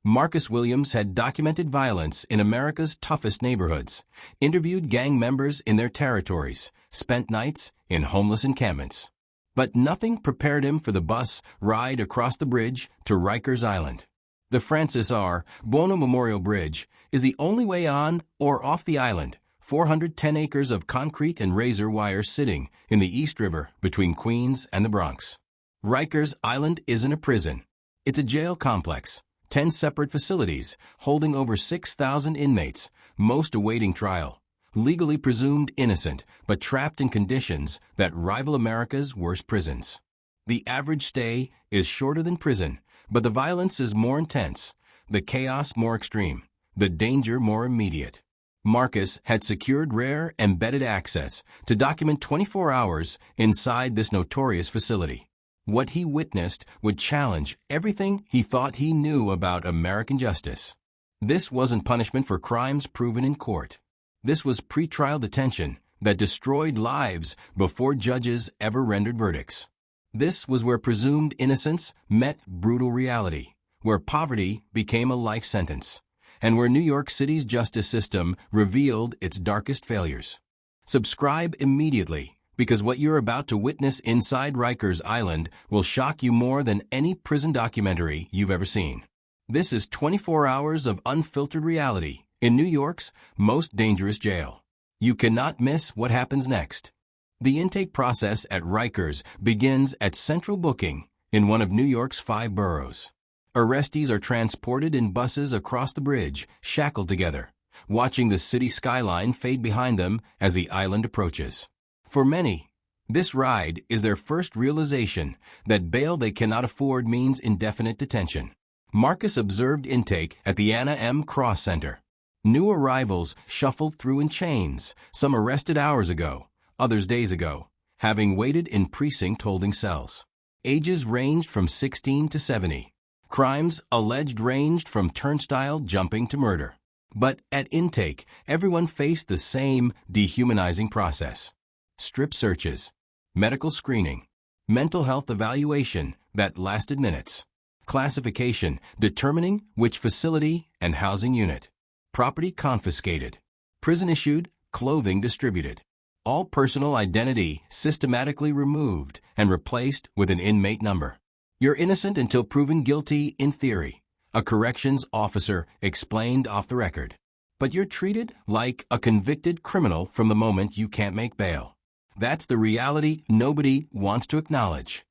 Marcus Williams had documented violence in America's toughest neighborhoods, interviewed gang members in their territories, spent nights in homeless encampments. But nothing prepared him for the bus ride across the bridge to Rikers Island. The Francis R. Buono Memorial Bridge is the only way on or off the island, 410 acres of concrete and razor wire sitting in the East River between Queens and the Bronx. Rikers Island isn't a prison. It's a jail complex, 10 separate facilities holding over 6,000 inmates, most awaiting trial, legally presumed innocent but trapped in conditions that rival America's worst prisons. The average stay is shorter than prison, but the violence is more intense, the chaos more extreme, the danger more immediate. Marcus had secured rare embedded access to document 24 hours inside this notorious facility. What he witnessed would challenge everything he thought he knew about American justice. This wasn't punishment for crimes proven in court. This was pretrial detention that destroyed lives before judges ever rendered verdicts. This was where presumed innocence met brutal reality, where poverty became a life sentence, and where New York City's justice system revealed its darkest failures. Subscribe immediately, because what you're about to witness inside Rikers Island will shock you more than any prison documentary you've ever seen. This is 24 hours of unfiltered reality in New York's most dangerous jail. You cannot miss what happens next. The intake process at Rikers begins at central booking in one of New York's 5 boroughs. Arrestees are transported in buses across the bridge, shackled together, watching the city skyline fade behind them as the island approaches. For many, this ride is their first realization that bail they cannot afford means indefinite detention. Marcus observed intake at the Anna M. Cross Center. New arrivals shuffled through in chains, some arrested hours ago, others days ago, having waited in precinct-holding cells. Ages ranged from 16 to 70. Crimes alleged ranged from turnstile jumping to murder. But at intake, everyone faced the same dehumanizing process. Strip searches, medical screening, mental health evaluation that lasted minutes, classification determining which facility and housing unit, property confiscated, prison issued, clothing distributed. All personal identity systematically removed and replaced with an inmate number. You're innocent until proven guilty in theory, a corrections officer explained off the record. But you're treated like a convicted criminal from the moment you can't make bail. That's the reality nobody wants to acknowledge.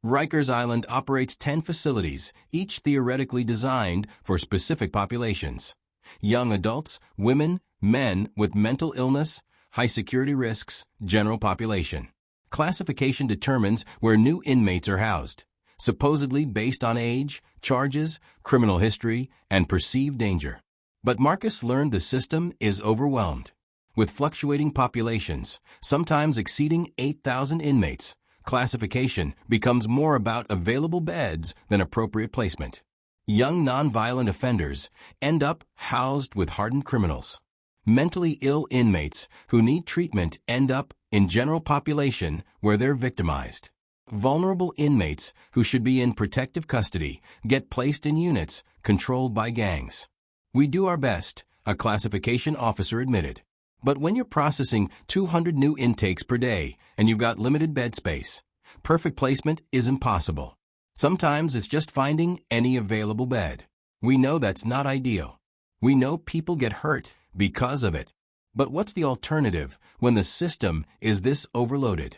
Rikers Island operates 10 facilities, each theoretically designed for specific populations. Young adults, women, men with mental illness, high security risks, general population. Classification determines where new inmates are housed, supposedly based on age, charges, criminal history, and perceived danger. But Marcus learned the system is overwhelmed. With fluctuating populations, sometimes exceeding 8,000 inmates, classification becomes more about available beds than appropriate placement. Young nonviolent offenders end up housed with hardened criminals. Mentally ill inmates who need treatment end up in general population where they're victimized. Vulnerable inmates who should be in protective custody get placed in units controlled by gangs. We do our best, a classification officer admitted. But when you're processing 200 new intakes per day and you've got limited bed space, perfect placement is impossible. Sometimes it's just finding any available bed. We know that's not ideal. We know people get hurt because of it. But what's the alternative when the system is this overloaded?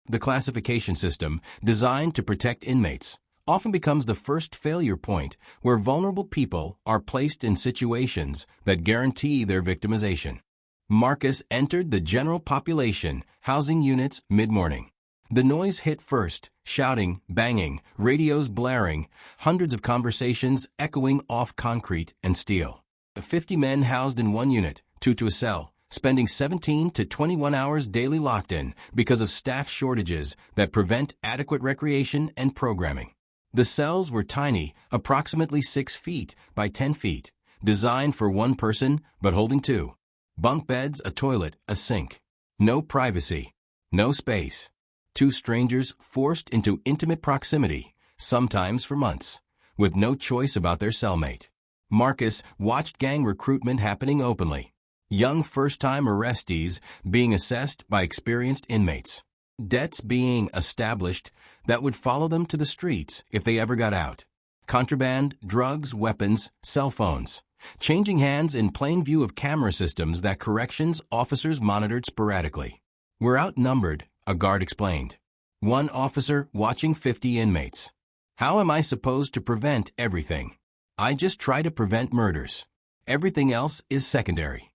The classification system, designed to protect inmates, often becomes the first failure point where vulnerable people are placed in situations that guarantee their victimization. Marcus entered the general population housing units mid-morning. The noise hit first, shouting, banging, radios blaring, hundreds of conversations echoing off concrete and steel. 50 men housed in one unit, 2 to a cell, spending 17 to 21 hours daily locked in because of staff shortages that prevent adequate recreation and programming. The cells were tiny, approximately 6 feet by 10 feet, designed for one person but holding 2. Bunk beds, a toilet, a sink. No privacy, no space. 2 strangers forced into intimate proximity, sometimes for months, with no choice about their cellmate. Marcus watched gang recruitment happening openly. Young first-time arrestees being assessed by experienced inmates. Debts being established that would follow them to the streets if they ever got out. Contraband, drugs, weapons, cell phones. Changing hands in plain view of camera systems that corrections officers monitored sporadically. "We're outnumbered," a guard explained. One officer watching 50 inmates. "How am I supposed to prevent everything? I just try to prevent murders. Everything else is secondary."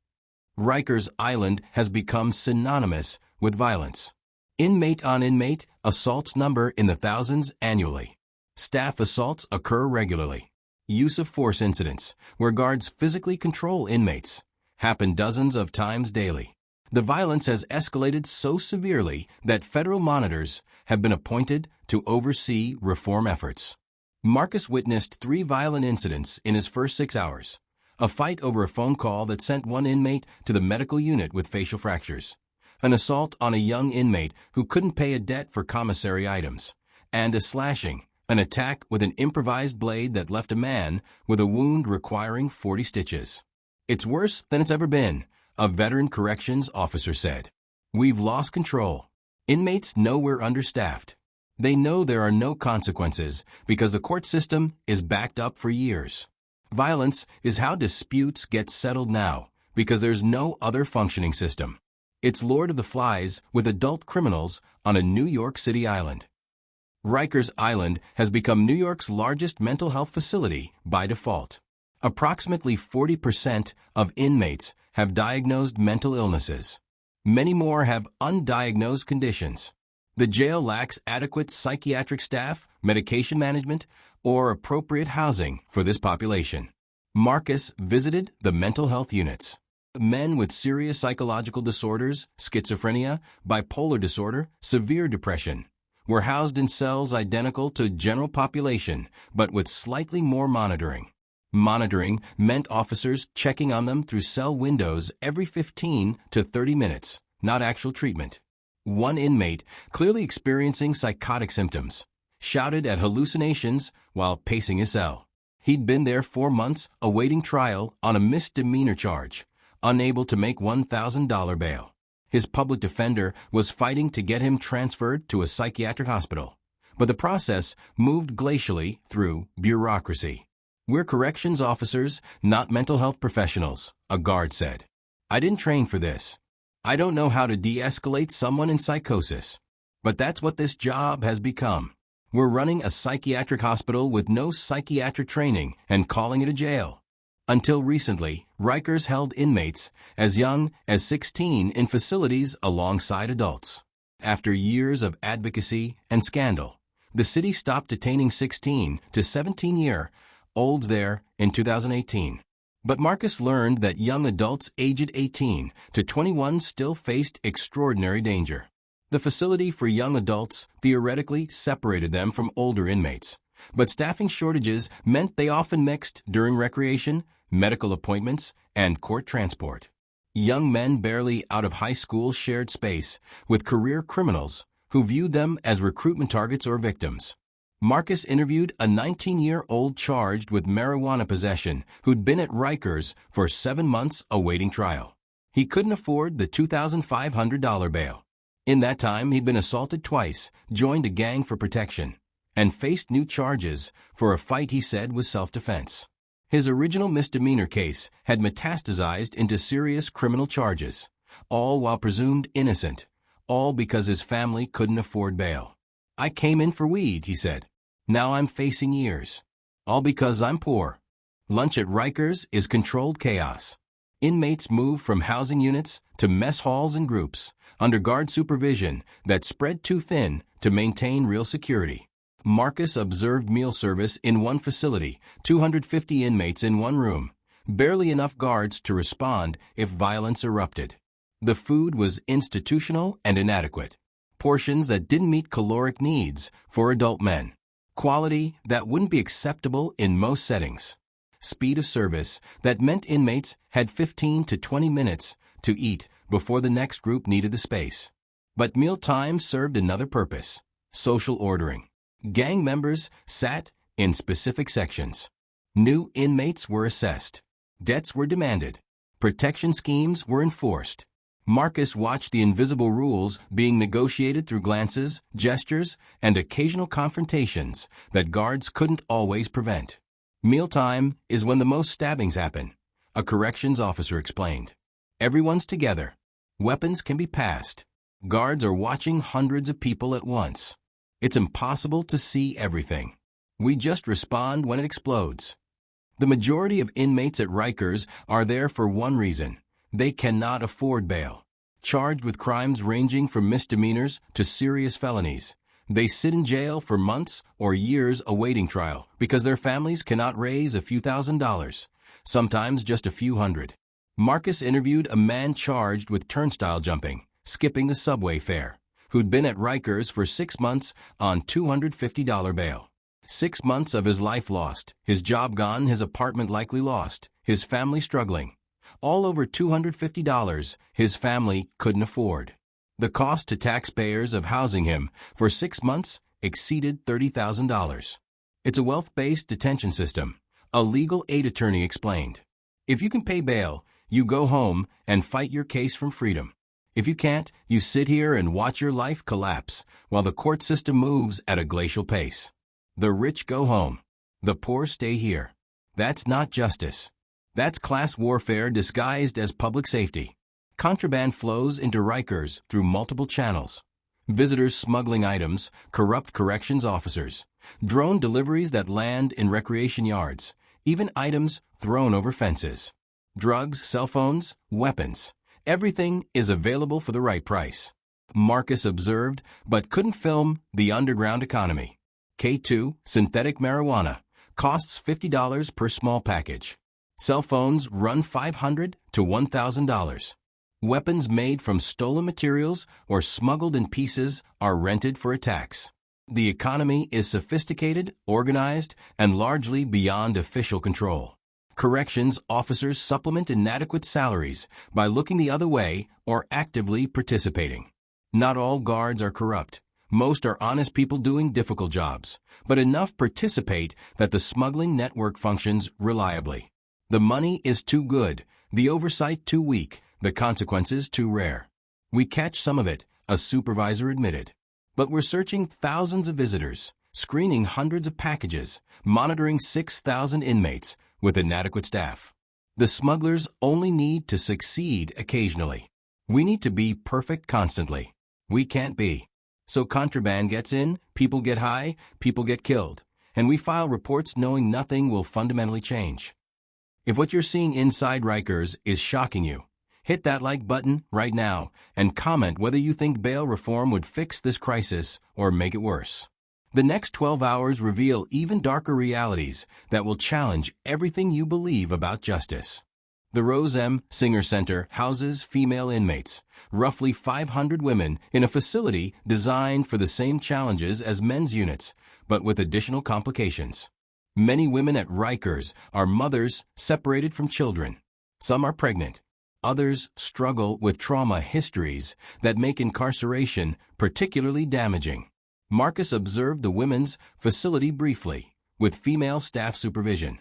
Rikers Island has become synonymous with violence. Inmate-on-inmate assaults number in the thousands annually. Staff assaults occur regularly. Use of force incidents, where guards physically control inmates, happen dozens of times daily. The violence has escalated so severely that federal monitors have been appointed to oversee reform efforts. Marcus witnessed 3 violent incidents in his first 6 hours. A fight over a phone call that sent one inmate to the medical unit with facial fractures. An assault on a young inmate who couldn't pay a debt for commissary items. And a slashing, an attack with an improvised blade that left a man with a wound requiring 40 stitches. "It's worse than it's ever been," a veteran corrections officer said. "We've lost control. Inmates know we're understaffed. They know there are no consequences because the court system is backed up for years. Violence is how disputes get settled now because there's no other functioning system. It's Lord of the Flies with adult criminals on a New York City island." Rikers Island has become New York's largest mental health facility by default. Approximately 40% of inmates have diagnosed mental illnesses. Many more have undiagnosed conditions. The jail lacks adequate psychiatric staff, medication management, or appropriate housing for this population. Marcus visited the mental health units. Men with serious psychological disorders, schizophrenia, bipolar disorder, severe depression, were housed in cells identical to general population, but with slightly more monitoring. Monitoring meant officers checking on them through cell windows every 15 to 30 minutes, not actual treatment. One inmate, clearly experiencing psychotic symptoms, shouted at hallucinations while pacing his cell. He'd been there 4 months awaiting trial on a misdemeanor charge, unable to make $1,000 bail. His public defender was fighting to get him transferred to a psychiatric hospital, but the process moved glacially through bureaucracy. "We're corrections officers, not mental health professionals," a guard said. "I didn't train for this. I don't know how to de-escalate someone in psychosis. But that's what this job has become. We're running a psychiatric hospital with no psychiatric training and calling it a jail." Until recently, Rikers held inmates as young as 16 in facilities alongside adults. After years of advocacy and scandal, the city stopped detaining 16 to 17-year-olds there in 2018. But Marcus learned that young adults aged 18 to 21 still faced extraordinary danger. The facility for young adults theoretically separated them from older inmates, but staffing shortages meant they often mixed during recreation, medical appointments, and court transport. Young men barely out of high school shared space with career criminals who viewed them as recruitment targets or victims. Marcus interviewed a 19-year-old charged with marijuana possession who'd been at Rikers for 7 months awaiting trial. He couldn't afford the $2,500 bail. In that time, he'd been assaulted twice, joined a gang for protection, and faced new charges for a fight he said was self-defense. His original misdemeanor case had metastasized into serious criminal charges, all while presumed innocent, all because his family couldn't afford bail. "I came in for weed," he said. "Now I'm facing years. All because I'm poor." Lunch at Rikers is controlled chaos. Inmates move from housing units to mess halls and groups, under guard supervision that spread too thin to maintain real security. Marcus observed meal service in one facility, 250 inmates in one room, barely enough guards to respond if violence erupted. The food was institutional and inadequate. Portions that didn't meet caloric needs for adult men. Quality that wouldn't be acceptable in most settings. Speed of service that meant inmates had 15 to 20 minutes to eat before the next group needed the space. But mealtime served another purpose: social ordering. Gang members sat in specific sections. New inmates were assessed. Debts were demanded. Protection schemes were enforced. Marcus watched the invisible rules being negotiated through glances, gestures, and occasional confrontations that guards couldn't always prevent. Mealtime is when the most stabbings happen, a corrections officer explained. Everyone's together. Weapons can be passed. Guards are watching hundreds of people at once. It's impossible to see everything. We just respond when it explodes. The majority of inmates at Rikers are there for one reason. They cannot afford bail. Charged with crimes ranging from misdemeanors to serious felonies, they sit in jail for months or years awaiting trial because their families cannot raise a few $1,000s, sometimes just a few hundred. Marcus interviewed a man charged with turnstile jumping, skipping the subway fare, who'd been at Rikers for 6 months on $250 bail. 6 months of his life lost, his job gone, his apartment likely lost, his family struggling. All over $250 his family couldn't afford. The cost to taxpayers of housing him for 6 months exceeded $30,000. It's a wealth-based detention system, a legal aid attorney explained. If you can pay bail, you go home and fight your case from freedom. If you can't, you sit here and watch your life collapse while the court system moves at a glacial pace. The rich go home. The poor stay here. That's not justice. That's class warfare disguised as public safety. Contraband flows into Rikers through multiple channels. Visitors smuggling items, corrupt corrections officers, drone deliveries that land in recreation yards, even items thrown over fences. Drugs, cell phones, weapons. Everything is available for the right price. Marcus observed, but couldn't film the underground economy. K2, synthetic marijuana, costs $50 per small package. Cell phones run $500 to $1,000. Weapons made from stolen materials or smuggled in pieces are rented for attacks. The economy is sophisticated, organized, and largely beyond official control. Corrections officers supplement inadequate salaries by looking the other way or actively participating. Not all guards are corrupt. Most are honest people doing difficult jobs, but enough participate that the smuggling network functions reliably. The money is too good, the oversight too weak, the consequences too rare. We catch some of it, a supervisor admitted. But we're searching thousands of visitors, screening hundreds of packages, monitoring 6,000 inmates with inadequate staff. The smugglers only need to succeed occasionally. We need to be perfect constantly. We can't be. So contraband gets in, people get high, people get killed, and we file reports knowing nothing will fundamentally change. If what you're seeing inside Rikers is shocking you, hit that like button right now and comment whether you think bail reform would fix this crisis or make it worse. The next 12 hours reveal even darker realities that will challenge everything you believe about justice. The Rose M. Singer Center houses female inmates, roughly 500 women in a facility designed for the same challenges as men's units, but with additional complications. Many women at Rikers are mothers separated from children. Some are pregnant. Others struggle with trauma histories that make incarceration particularly damaging. Marcus observed the women's facility briefly, with female staff supervision.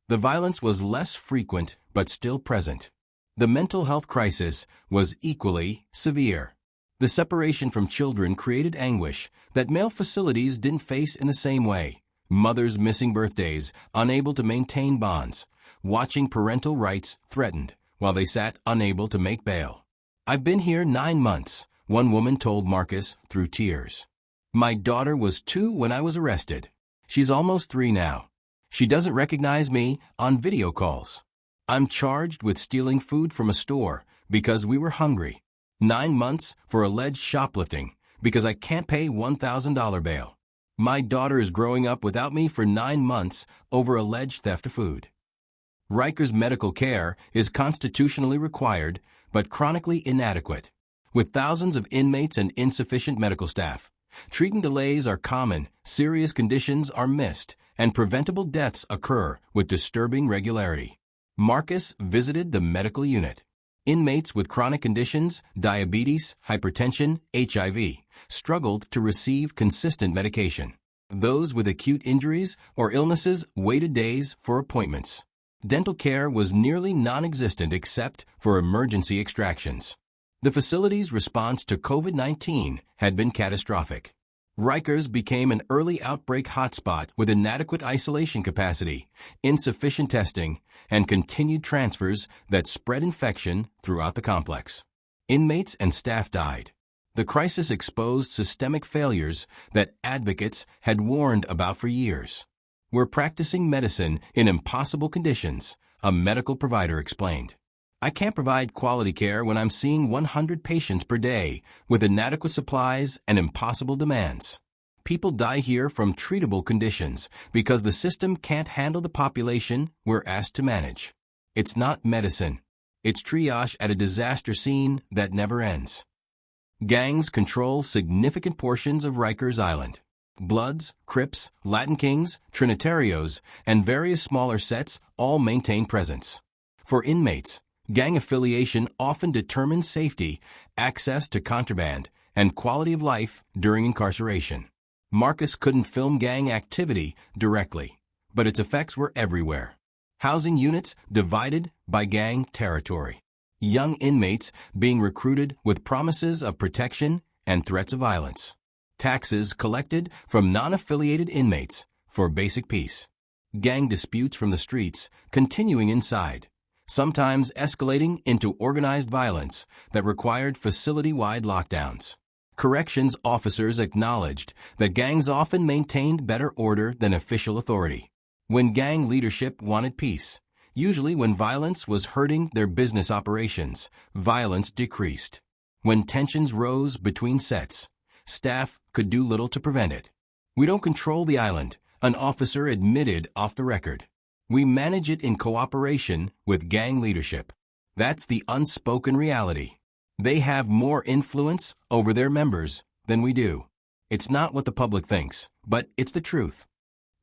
The violence was less frequent but still present. The mental health crisis was equally severe. The separation from children created anguish that male facilities didn't face in the same way. Mothers missing birthdays, unable to maintain bonds, watching parental rights threatened while they sat unable to make bail. "I've been here 9 months," one woman told Marcus through tears. "My daughter was 2 when I was arrested. She's almost 3 now. She doesn't recognize me on video calls. I'm charged with stealing food from a store because we were hungry. 9 months for alleged shoplifting because I can't pay $1,000 bail. My daughter is growing up without me for 9 months over alleged theft of food." Rikers medical care is constitutionally required but chronically inadequate. With thousands of inmates and insufficient medical staff, treatment delays are common, serious conditions are missed, and preventable deaths occur with disturbing regularity. Marcus visited the medical unit. Inmates with chronic conditions, diabetes, hypertension, HIV, struggled to receive consistent medication. Those with acute injuries or illnesses waited days for appointments. Dental care was nearly non-existent except for emergency extractions. The facility's response to COVID-19 had been catastrophic. Rikers became an early outbreak hotspot with inadequate isolation capacity, insufficient testing, and continued transfers that spread infection throughout the complex. Inmates and staff died. The crisis exposed systemic failures that advocates had warned about for years. "We're practicing medicine in impossible conditions," a medical provider explained. "I can't provide quality care when I'm seeing 100 patients per day with inadequate supplies and impossible demands. People die here from treatable conditions because the system can't handle the population we're asked to manage. It's not medicine. It's triage at a disaster scene that never ends." Gangs control significant portions of Rikers Island. Bloods, Crips, Latin Kings, Trinitarios, and various smaller sets all maintain presence. For inmates, gang affiliation often determines safety, access to contraband, and quality of life during incarceration. Marcus couldn't film gang activity directly, but its effects were everywhere. Housing units divided by gang territory. Young inmates being recruited with promises of protection and threats of violence. Taxes collected from non-affiliated inmates for basic peace. Gang disputes from the streets continuing inside, sometimes escalating into organized violence that required facility-wide lockdowns. Corrections officers acknowledged that gangs often maintained better order than official authority. When gang leadership wanted peace, usually when violence was hurting their business operations, violence decreased. When tensions rose between sets, staff could do little to prevent it. "We don't control the island," an officer admitted off the record. "We manage it in cooperation with gang leadership." That's the unspoken reality. They have more influence over their members than we do. It's not what the public thinks, but it's the truth.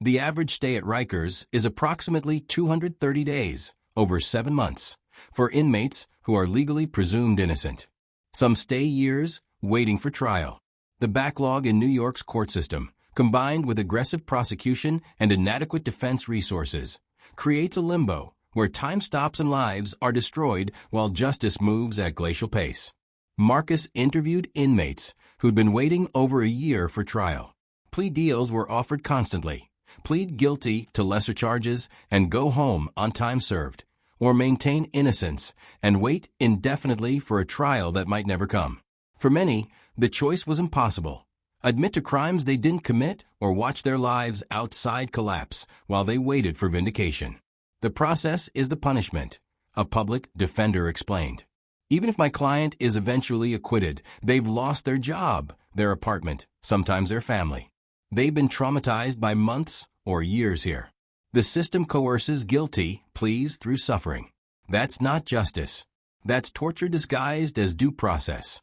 The average stay at Rikers is approximately 230 days, over 7 months, for inmates who are legally presumed innocent. Some stay years, waiting for trial. The backlog in New York's court system, combined with aggressive prosecution and inadequate defense resources, creates a limbo where time stops and lives are destroyed while justice moves at glacial pace. Marcus interviewed inmates who'd been waiting over a year for trial. Plea deals were offered constantly. Plead guilty to lesser charges and go home on time served, or maintain innocence and wait indefinitely for a trial that might never come. For many, the choice was impossible. Admit to crimes they didn't commit or watch their lives outside collapse while they waited for vindication. "The process is the punishment," a public defender explained. "Even if my client is eventually acquitted, they've lost their job, their apartment, sometimes their family. They've been traumatized by months or years here. The system coerces guilty pleas through suffering. That's not justice. That's torture disguised as due process."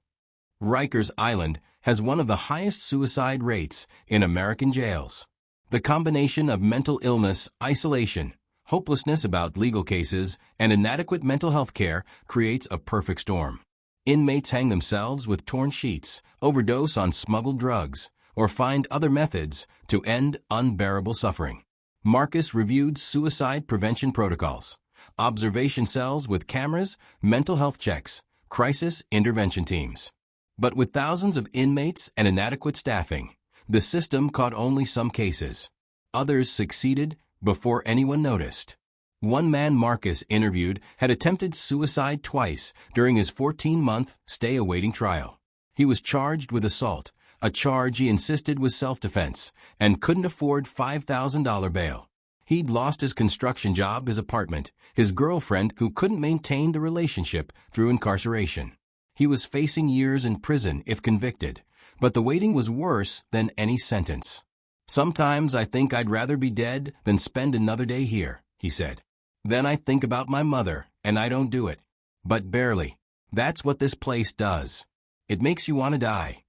Rikers Island has one of the highest suicide rates in American jails. The combination of mental illness, isolation, hopelessness about legal cases, and inadequate mental health care creates a perfect storm. Inmates hang themselves with torn sheets, overdose on smuggled drugs, or find other methods to end unbearable suffering. Marcus reviewed suicide prevention protocols, observation cells with cameras, mental health checks, crisis intervention teams. But with thousands of inmates and inadequate staffing, the system caught only some cases. Others succeeded before anyone noticed. One man Marcus interviewed had attempted suicide twice during his 14-month stay awaiting trial. He was charged with assault, a charge he insisted was self-defense, and couldn't afford $5,000 bail. He'd lost his construction job, his apartment, his girlfriend who couldn't maintain the relationship through incarceration. He was facing years in prison if convicted, but the waiting was worse than any sentence. "Sometimes I think I'd rather be dead than spend another day here," he said. "Then I think about my mother, and I don't do it. But barely. That's what this place does. It makes you want to die."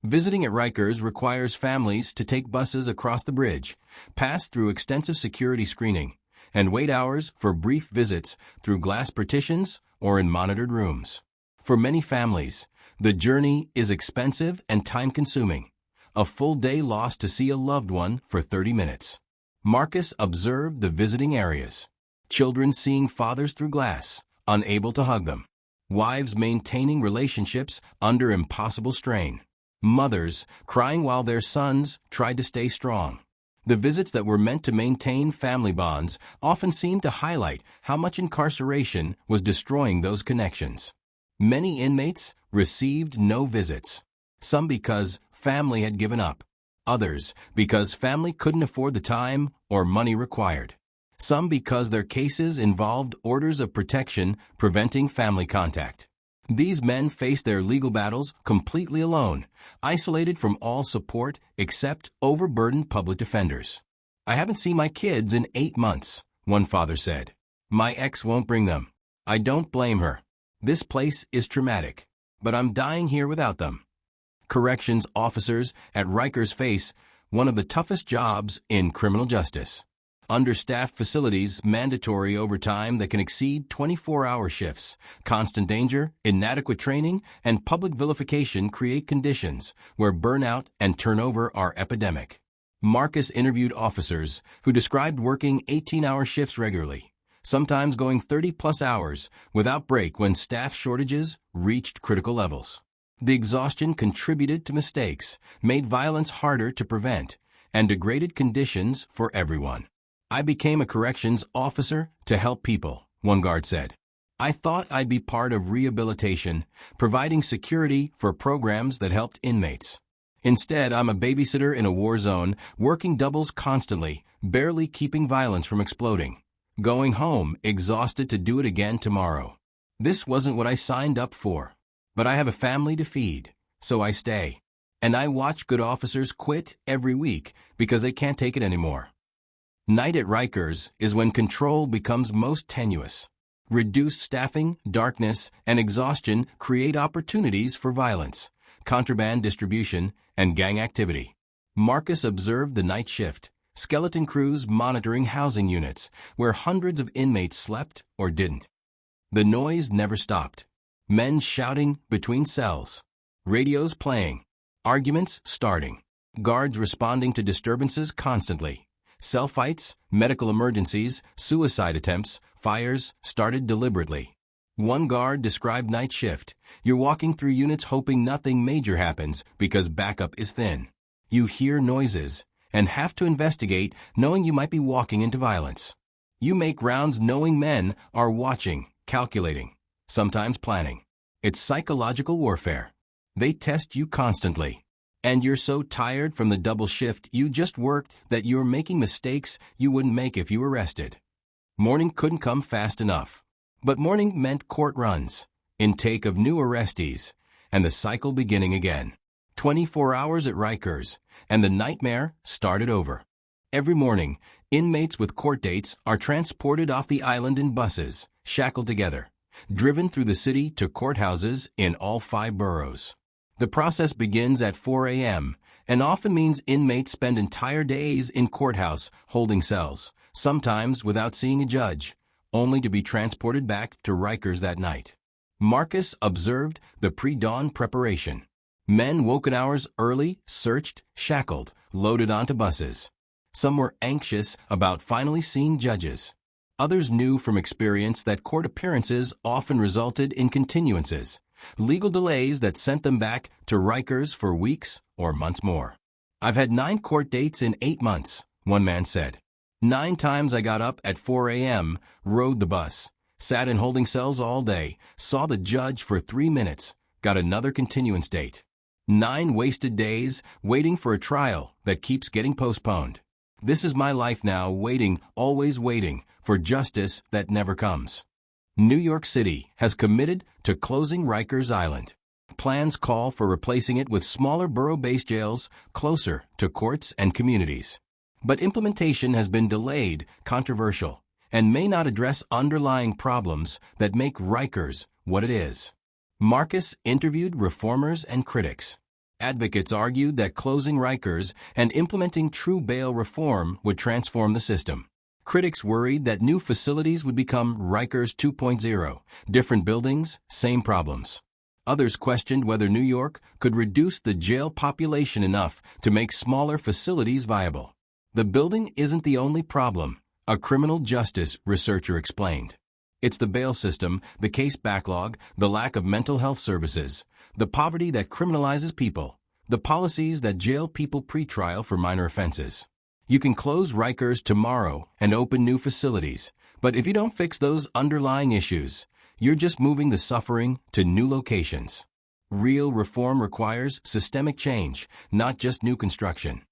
Visiting at Rikers requires families to take buses across the bridge, pass through extensive security screening, and wait hours for brief visits through glass partitions or in monitored rooms. For many families, the journey is expensive and time-consuming. a full day lost to see a loved one for 30 minutes. Marcus observed the visiting areas. Children seeing fathers through glass, unable to hug them. Wives maintaining relationships under impossible strain. Mothers crying while their sons tried to stay strong. The visits that were meant to maintain family bonds often seemed to highlight how much incarceration was destroying those connections. Many inmates received no visits, some because family had given up, others because family couldn't afford the time or money required, some because their cases involved orders of protection preventing family contact. These men faced their legal battles completely alone, isolated from all support except overburdened public defenders. "I haven't seen my kids in 8 months, one father said. "My ex won't bring them. I don't blame her. This place is traumatic, but I'm dying here without them." Corrections officers at Rikers face one of the toughest jobs in criminal justice. Understaffed facilities, mandatory overtime that can exceed 24-hour shifts, constant danger, inadequate training, and public vilification create conditions where burnout and turnover are epidemic. Marcus interviewed officers who described working 18-hour shifts regularly, sometimes going 30-plus hours without break when staff shortages reached critical levels. The exhaustion contributed to mistakes, made violence harder to prevent, and degraded conditions for everyone. "I became a corrections officer to help people," one guard said. "I thought I'd be part of rehabilitation, providing security for programs that helped inmates. Instead, I'm a babysitter in a war zone, working doubles constantly, barely keeping violence from exploding. Going home, exhausted to do it again tomorrow. This wasn't what I signed up for. But I have a family to feed, so I stay. And I watch good officers quit every week because they can't take it anymore." Night at Rikers is when control becomes most tenuous. Reduced staffing, darkness, and exhaustion create opportunities for violence, contraband distribution, and gang activity. Marcus observed the night shift, skeleton crews monitoring housing units where hundreds of inmates slept or didn't. The noise never stopped. Men shouting between cells, radios playing, arguments starting, guards responding to disturbances constantly. Cell fights, medical emergencies, suicide attempts, fires started deliberately. One guard described night shift. "You're walking through units hoping nothing major happens because backup is thin. You hear noises and have to investigate knowing you might be walking into violence. You make rounds knowing men are watching, calculating, sometimes planning. It's psychological warfare. They test you constantly. And you're so tired from the double shift you just worked that you're making mistakes you wouldn't make if you were rested." Morning couldn't come fast enough. But morning meant court runs, intake of new arrestees, and the cycle beginning again. 24 hours at Rikers, and the nightmare started over. Every morning, inmates with court dates are transported off the island in buses, shackled together, driven through the city to courthouses in all 5 boroughs. The process begins at 4 a.m. and often means inmates spend entire days in courthouse holding cells, sometimes without seeing a judge, only to be transported back to Rikers that night. Marcus observed the pre-dawn preparation. Men woke an hours early, searched, shackled, loaded onto buses. Some were anxious about finally seeing judges. Others knew from experience that court appearances often resulted in continuances, legal delays that sent them back to Rikers for weeks or months more. "I've had 9 court dates in 8 months, one man said. 9 times I got up at 4 a.m., rode the bus, sat in holding cells all day, saw the judge for 3 minutes, got another continuance date. 9 wasted days waiting for a trial that keeps getting postponed. This is my life now, waiting, always waiting, for justice that never comes." New York City has committed to closing Rikers Island. Plans call for replacing it with smaller borough-based jails closer to courts and communities. But implementation has been delayed, controversial, and may not address underlying problems that make Rikers what it is. Marcus interviewed reformers and critics. Advocates argued that closing Rikers and implementing true bail reform would transform the system. Critics worried that new facilities would become Rikers 2.0, different buildings, same problems. Others questioned whether New York could reduce the jail population enough to make smaller facilities viable. The building isn't the only problem, a criminal justice researcher explained. It's the bail system, the case backlog, the lack of mental health services, the poverty that criminalizes people, the policies that jail people pre-trial for minor offenses. You can close Rikers tomorrow and open new facilities, but if you don't fix those underlying issues, you're just moving the suffering to new locations. Real reform requires systemic change, not just new construction.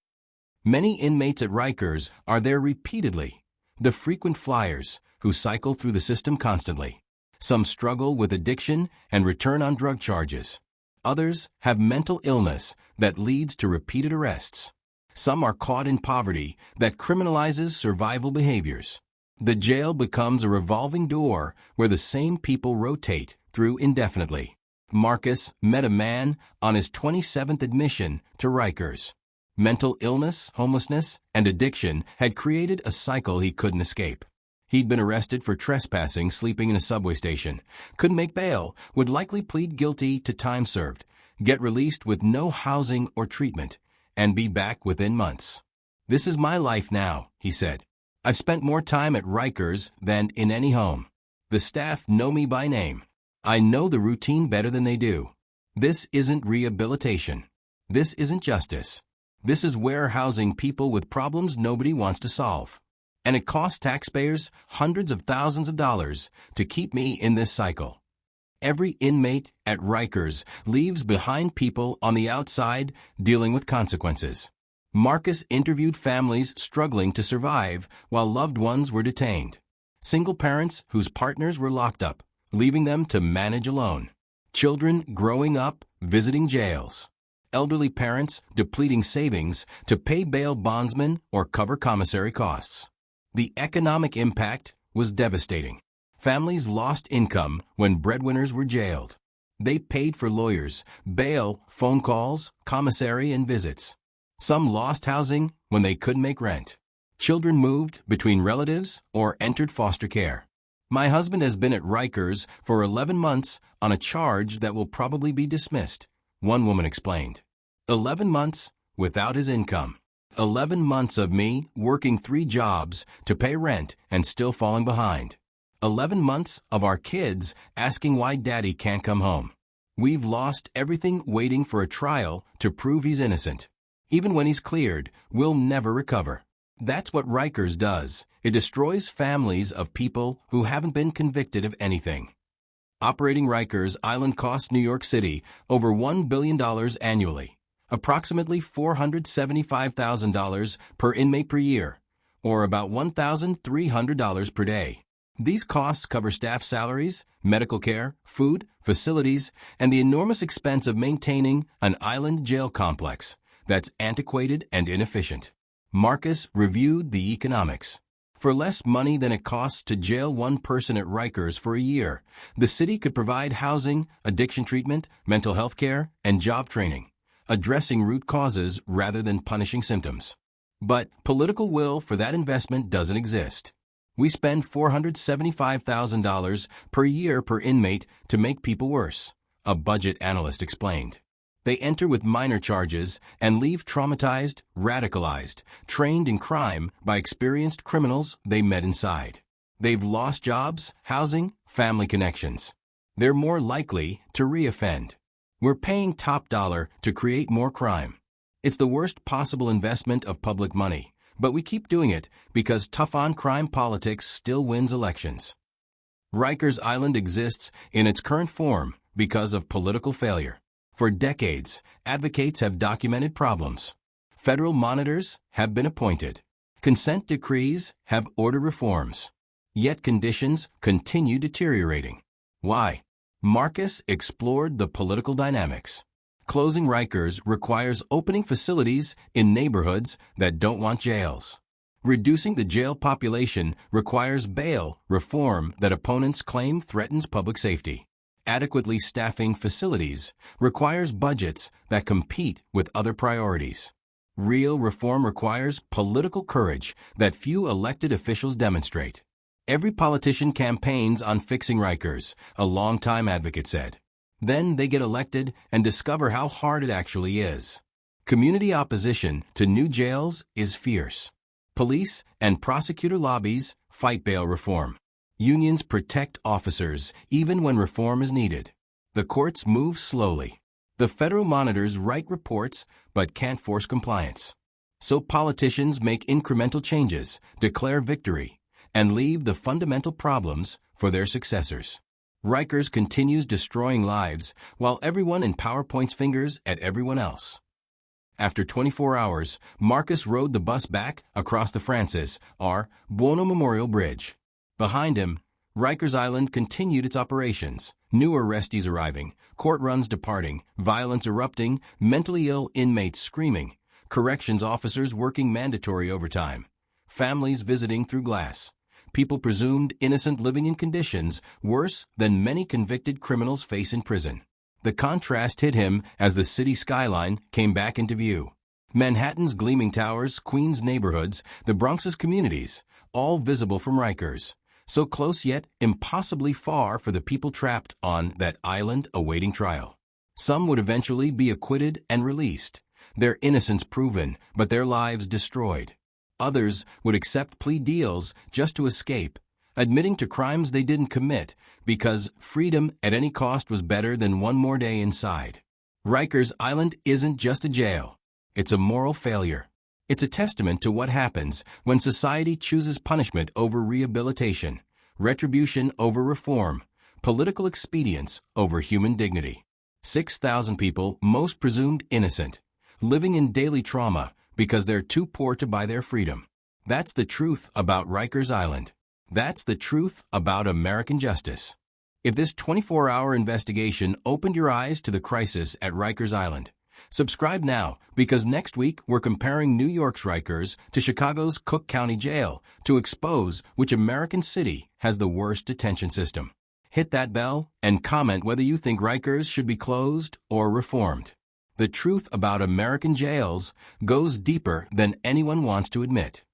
Many inmates at Rikers are there repeatedly. The frequent flyers, who cycle through the system constantly. Some struggle with addiction and return on drug charges. Others have mental illness that leads to repeated arrests. Some are caught in poverty that criminalizes survival behaviors. The jail becomes a revolving door where the same people rotate through indefinitely. Marcus met a man on his 27th admission to Rikers. Mental illness, homelessness, and addiction had created a cycle he couldn't escape. He'd been arrested for trespassing, sleeping in a subway station, couldn't make bail, would likely plead guilty to time served, get released with no housing or treatment, and be back within months. "This is my life now," he said. "I've spent more time at Rikers than in any home. The staff know me by name. I know the routine better than they do. This isn't rehabilitation. This isn't justice. This is warehousing people with problems nobody wants to solve. And it costs taxpayers hundreds of thousands of dollars to keep me in this cycle." Every inmate at Rikers leaves behind people on the outside dealing with consequences. Marcus interviewed families struggling to survive while loved ones were detained. Single parents whose partners were locked up, leaving them to manage alone. Children growing up visiting jails. Elderly parents depleting savings to pay bail bondsmen or cover commissary costs. The economic impact was devastating. Families lost income when breadwinners were jailed. They paid for lawyers, bail, phone calls, commissary, and visits. Some lost housing when they couldn't make rent. Children moved between relatives or entered foster care. "My husband has been at Rikers for 11 months on a charge that will probably be dismissed," one woman explained. 11 months without his income. 11 months of me working 3 jobs to pay rent and still falling behind. 11 months of our kids asking why daddy can't come home. We've lost everything waiting for a trial to prove he's innocent. Even when he's cleared, we'll never recover. That's what Rikers does. It destroys families of people who haven't been convicted of anything. Operating Rikers Island costs New York City over $1 billion annually. Approximately $475,000 per inmate per year, or about $1,300 per day. These costs cover staff salaries, medical care, food, facilities, and the enormous expense of maintaining an island jail complex that's antiquated and inefficient. Marcus reviewed the economics. For less money than it costs to jail one person at Rikers for a year, the city could provide housing, addiction treatment, mental health care, and job training, addressing root causes rather than punishing symptoms. But political will for that investment doesn't exist. We spend $475,000 per year per inmate to make people worse, a budget analyst explained. They enter with minor charges and leave traumatized, radicalized, trained in crime by experienced criminals they met inside. They've lost jobs, housing, family connections. They're more likely to reoffend. We're paying top dollar to create more crime. It's the worst possible investment of public money, but we keep doing it because tough-on-crime politics still wins elections. Rikers Island exists in its current form because of political failure. For decades, advocates have documented problems. Federal monitors have been appointed. Consent decrees have ordered reforms. Yet conditions continue deteriorating. Why? Marcus explored the political dynamics. Closing Rikers requires opening facilities in neighborhoods that don't want jails. Reducing the jail population requires bail reform that opponents claim threatens public safety. Adequately staffing facilities requires budgets that compete with other priorities. Real reform requires political courage that few elected officials demonstrate. Every politician campaigns on fixing Rikers, a longtime advocate said. Then they get elected and discover how hard it actually is. Community opposition to new jails is fierce. Police and prosecutor lobbies fight bail reform. Unions protect officers even when reform is needed. The courts move slowly. The federal monitors write reports but can't force compliance. So politicians make incremental changes, declare victory, and leave the fundamental problems for their successors. Rikers continues destroying lives while everyone in power points fingers at everyone else. After 24 hours, Marcus rode the bus back across the Francis R. Buono Memorial Bridge. Behind him, Rikers Island continued its operations, new arrestees arriving, court runs departing, violence erupting, mentally ill inmates screaming, corrections officers working mandatory overtime, families visiting through glass, people presumed innocent living in conditions worse than many convicted criminals face in prison. The contrast hit him as the city skyline came back into view. Manhattan's gleaming towers, Queens neighborhoods, the Bronx's communities, all visible from Rikers. So close yet impossibly far for the people trapped on that island awaiting trial. Some would eventually be acquitted and released, their innocence proven, but their lives destroyed. Others would accept plea deals just to escape, admitting to crimes they didn't commit because freedom at any cost was better than one more day inside. Rikers Island isn't just a jail. It's a moral failure. It's a testament to what happens when society chooses punishment over rehabilitation, retribution over reform, political expedience over human dignity. 6,000 people, most presumed innocent, living in daily trauma because they're too poor to buy their freedom. That's the truth about Rikers Island. That's the truth about American justice. If this 24-hour investigation opened your eyes to the crisis at Rikers Island, subscribe now, because next week we're comparing New York's Rikers to Chicago's Cook County Jail to expose which American city has the worst detention system. Hit that bell and comment whether you think Rikers should be closed or reformed. The truth about American jails goes deeper than anyone wants to admit.